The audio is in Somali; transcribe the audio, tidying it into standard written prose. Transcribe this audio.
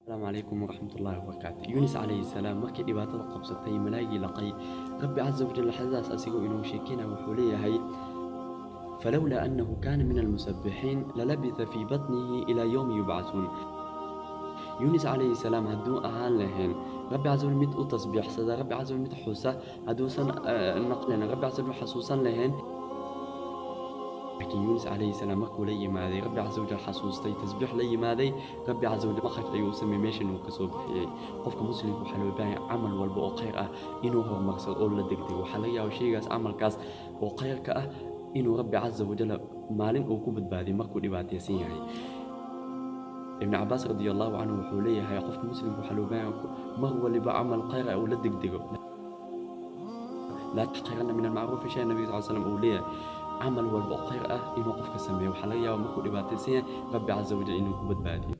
السلام عليكم ورحمة الله وبركاته. يونس عليه السلام markii dhibaatada qabsatay malaa'igii laqay Rabbi Azza wa Jalla xadaas asigoo inuu sheekina wuxuu leeyahay falawla annahu kana min almusabbihin lalabitha fi batnihi ila yawmi yub'athun. Yunus عليه السلام hadduu ahaan lahayn Rabbi Azza wa Jalla mid u tasbiixsada Rabbi Azza wa Jalla mid xusa hadduusan naqlin Rabbi Azza wa Jalla xasuusan lahayn لكن يونس عليه السلام markuu la yimaaday Rabbi Azza wa Jalla xasuustay tasbiix la yimaaday Rabbi Azza wa Jalla makhraj ayuu sameeyay meeshan uu ka soo bixiyay qofka muslimka waxa loo baahan yahay amal walba oo khayr ah inuu horumarsado oo la degdego waxa laga yaabaa shaygaas amalkaas oo khayrka ah inuu Rabbi Azza wa Jalla maalin uu ku badbaadiyo markuu dhibaataysan yahay ابن عباس رضي الله عنه wuxuu leeyahay qofka muslimka waxa loo baahan yahay mar waliba amal khayr ah oo la degdego la taqirana min al-ma'ruf shay nabi sallallahu alayhi wasallam uu leeyahay عمل والبقير إنه قف كسمه وحلا يوم كل باتسين ربي عز وجل إنه كبد بادي